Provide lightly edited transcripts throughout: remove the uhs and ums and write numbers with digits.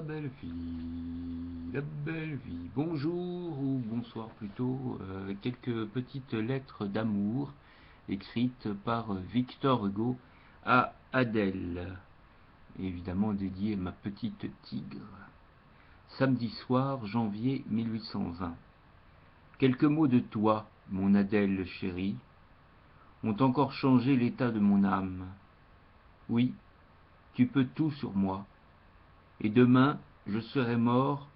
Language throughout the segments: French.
la belle vie. Bonjour ou bonsoir plutôt, quelques petites lettres d'amour écrites par Victor Hugo à Adèle, évidemment dédiées à ma petite tigre. Samedi soir, janvier 1820. Quelques mots de toi, mon Adèle chérie, ont encore changé l'état de mon âme. Oui, tu peux tout sur moi. Et demain, je serai mort,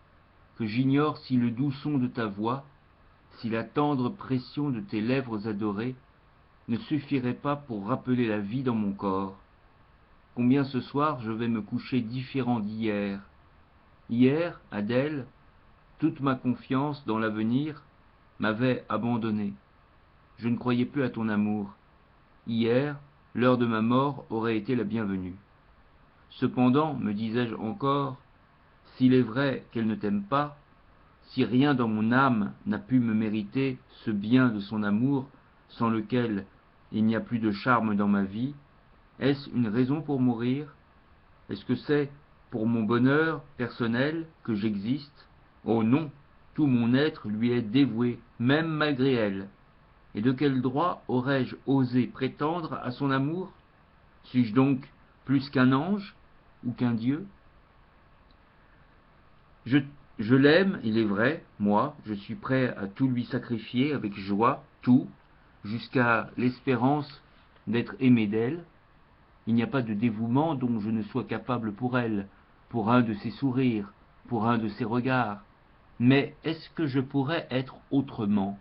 que j'ignore si le doux son de ta voix, si la tendre pression de tes lèvres adorées, ne suffirait pas pour rappeler la vie dans mon corps. Combien ce soir je vais me coucher différent d'hier. Hier, Adèle, toute ma confiance dans l'avenir m'avait abandonné. Je ne croyais plus à ton amour. Hier, l'heure de ma mort aurait été la bienvenue. Cependant, me disais-je encore, s'il est vrai qu'elle ne t'aime pas, si rien dans mon âme n'a pu me mériter ce bien de son amour, sans lequel il n'y a plus de charme dans ma vie, est-ce une raison pour mourir? Est-ce que c'est pour mon bonheur personnel que j'existe? Oh non, tout mon être lui est dévoué, même malgré elle. Et de quel droit aurais-je osé prétendre à son amour? Suis-je donc plus qu'un ange ou qu'un dieu? Je l'aime, il est vrai, moi, je suis prêt à tout lui sacrifier avec joie, tout, jusqu'à l'espérance d'être aimé d'elle. Il n'y a pas de dévouement dont je ne sois capable pour elle, pour un de ses sourires, pour un de ses regards. Mais est-ce que je pourrais être autrement?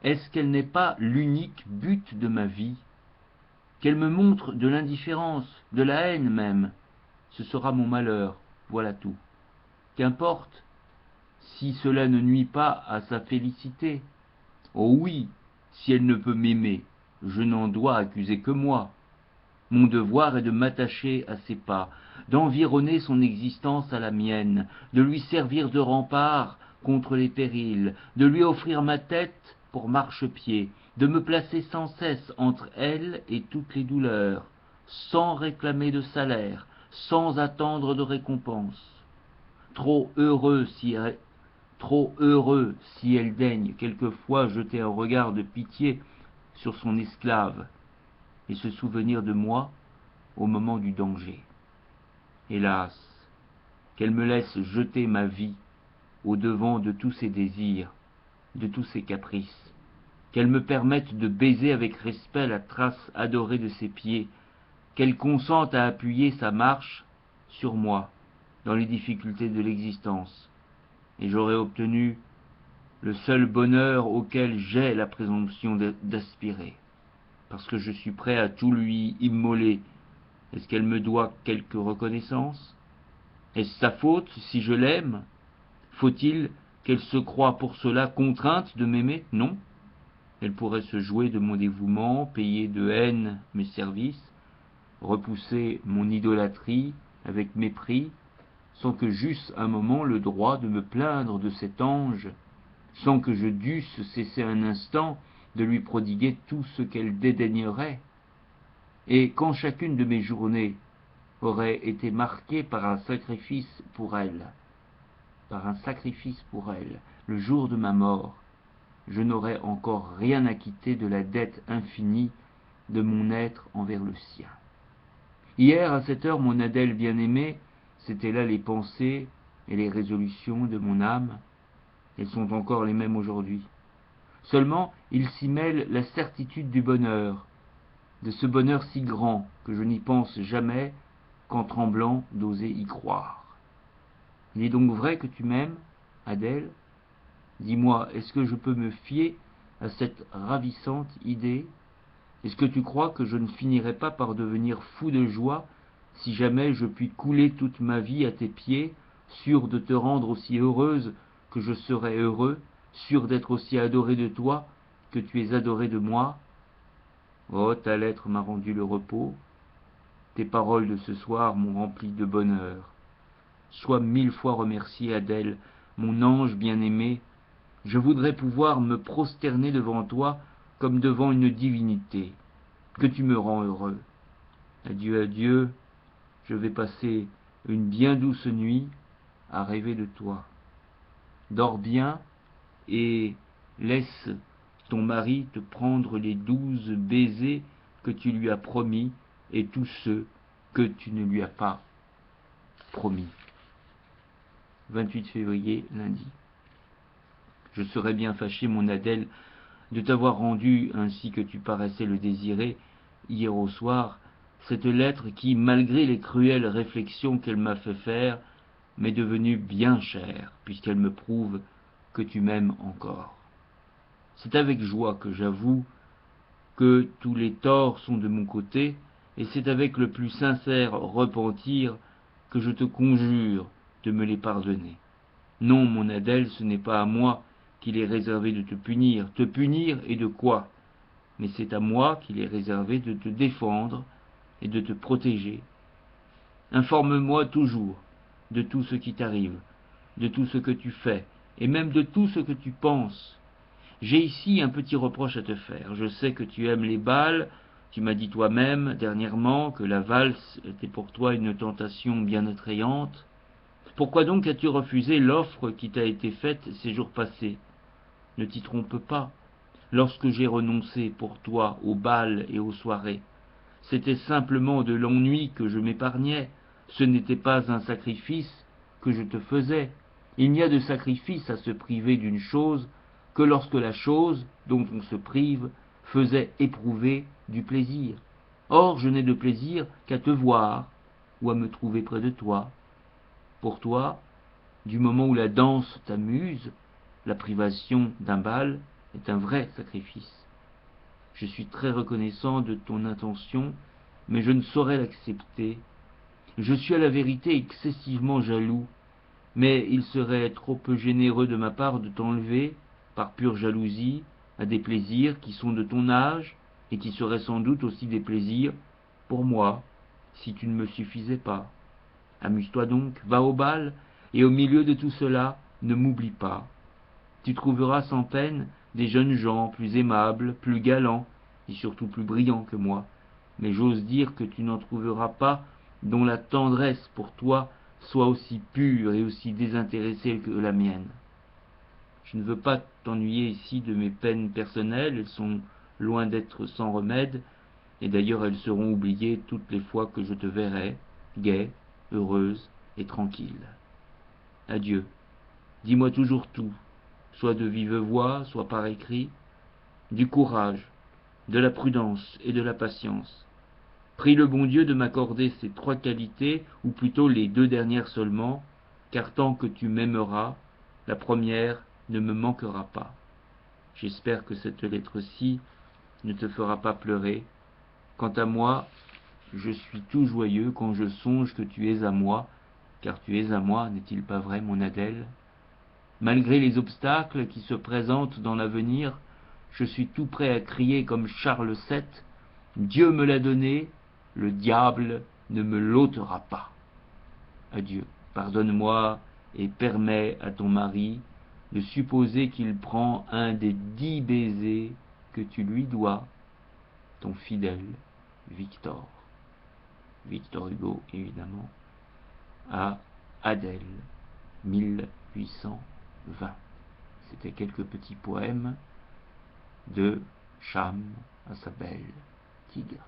Est-ce qu'elle n'est pas l'unique but de ma vie? Qu'elle me montre de l'indifférence, de la haine même, ce sera mon malheur, voilà tout. Qu'importe, si cela ne nuit pas à sa félicité. Oh oui, si elle ne peut m'aimer, je n'en dois accuser que moi. Mon devoir est de m'attacher à ses pas, d'environner son existence à la mienne, de lui servir de rempart contre les périls, de lui offrir ma tête pour marchepied, de me placer sans cesse entre elle et toutes les douleurs, sans réclamer de salaire, sans attendre de récompense. Trop heureux si elle daigne quelquefois jeter un regard de pitié sur son esclave et se souvenir de moi au moment du danger. Hélas, qu'elle me laisse jeter ma vie au-devant de tous ses désirs, de tous ses caprices, qu'elle me permette de baiser avec respect la trace adorée de ses pieds, qu'elle consente à appuyer sa marche sur moi dans les difficultés de l'existence, et j'aurai obtenu le seul bonheur auquel j'ai la présomption d'aspirer, parce que je suis prêt à tout lui immoler. Est-ce qu'elle me doit quelque reconnaissance? Est-ce sa faute si je l'aime? Faut-il qu'elle se croie pour cela contrainte de m'aimer? Non. Elle pourrait se jouer de mon dévouement, payer de haine mes services, repousser mon idolâtrie avec mépris, sans que j'eusse un moment le droit de me plaindre de cet ange, sans que je dusse cesser un instant de lui prodiguer tout ce qu'elle dédaignerait. Et quand chacune de mes journées aurait été marquée par un sacrifice pour elle, le jour de ma mort, je n'aurais encore rien acquitté de la dette infinie de mon être envers le sien. Hier, à cette heure, mon Adèle bien-aimée, c'étaient là les pensées et les résolutions de mon âme. Elles sont encore les mêmes aujourd'hui. Seulement, il s'y mêle la certitude du bonheur, de ce bonheur si grand que je n'y pense jamais qu'en tremblant d'oser y croire. Il est donc vrai que tu m'aimes, Adèle? Dis-moi, est-ce que je peux me fier à cette ravissante idée? Est-ce que tu crois que je ne finirai pas par devenir fou de joie si jamais je puis couler toute ma vie à tes pieds, sûr de te rendre aussi heureuse que je serai heureux, sûr d'être aussi adoré de toi que tu es adoré de moi? Oh, ta lettre m'a rendu le repos, tes paroles de ce soir m'ont rempli de bonheur. Sois 1000 fois remerciée, Adèle, mon ange bien-aimé. Je voudrais pouvoir me prosterner devant toi comme devant une divinité, que tu me rends heureux. Adieu, adieu, je vais passer une bien douce nuit, à rêver de toi. Dors bien et laisse ton mari te prendre les 12 baisers que tu lui as promis et tous ceux que tu ne lui as pas promis. 28 février, lundi. Je serais bien fâché, mon Adèle, de t'avoir rendu, ainsi que tu paraissais le désirer, hier au soir, cette lettre qui, malgré les cruelles réflexions qu'elle m'a fait faire, m'est devenue bien chère, puisqu'elle me prouve que tu m'aimes encore. C'est avec joie que j'avoue que tous les torts sont de mon côté, et c'est avec le plus sincère repentir que je te conjure de me les pardonner. Non, mon Adèle, ce n'est pas à moi qu'il est réservé de te punir et de quoi? Mais c'est à moi qu'il est réservé de te défendre et de te protéger. Informe-moi toujours de tout ce qui t'arrive, de tout ce que tu fais, et même de tout ce que tu penses. J'ai ici un petit reproche à te faire. Je sais que tu aimes les bals, tu m'as dit toi-même dernièrement que la valse était pour toi une tentation bien attrayante. Pourquoi donc as-tu refusé l'offre qui t'a été faite ces jours passés? Ne t'y trompe pas. Lorsque j'ai renoncé pour toi aux bals et aux soirées, c'était simplement de l'ennui que je m'épargnais. Ce n'était pas un sacrifice que je te faisais. Il n'y a de sacrifice à se priver d'une chose que lorsque la chose dont on se prive faisait éprouver du plaisir. Or, je n'ai de plaisir qu'à te voir ou à me trouver près de toi. Pour toi, du moment où la danse t'amuse, la privation d'un bal est un vrai sacrifice. Je suis très reconnaissant de ton intention, mais je ne saurais l'accepter. Je suis à la vérité excessivement jaloux, mais il serait trop peu généreux de ma part de t'enlever, par pure jalousie, à des plaisirs qui sont de ton âge, et qui seraient sans doute aussi des plaisirs pour moi, si tu ne me suffisais pas. Amuse-toi donc, va au bal, et au milieu de tout cela, ne m'oublie pas. Tu trouveras sans peine des jeunes gens plus aimables, plus galants, et surtout plus brillants que moi, mais j'ose dire que tu n'en trouveras pas dont la tendresse pour toi soit aussi pure et aussi désintéressée que la mienne. Je ne veux pas t'ennuyer ici de mes peines personnelles, elles sont loin d'être sans remède, et d'ailleurs elles seront oubliées toutes les fois que je te verrai, gaie, heureuse et tranquille. Adieu. Dis-moi toujours tout, soit de vive voix, soit par écrit, du courage, de la prudence et de la patience. Prie le bon Dieu de m'accorder ces 3 qualités, ou plutôt les 2 dernières seulement, car tant que tu m'aimeras, la première ne me manquera pas. J'espère que cette lettre-ci ne te fera pas pleurer. Quant à moi, je suis tout joyeux quand je songe que tu es à moi, car tu es à moi, n'est-il pas vrai, mon Adèle? Malgré les obstacles qui se présentent dans l'avenir, je suis tout prêt à crier comme Charles VII, Dieu me l'a donné, le diable ne me l'ôtera pas. Adieu, pardonne-moi et permets à ton mari de supposer qu'il prend un des 10 baisers que tu lui dois. Ton fidèle Victor. Victor Hugo, évidemment, à Adèle, 1820. C'était quelques petits poèmes de Cham à sa belle tigre.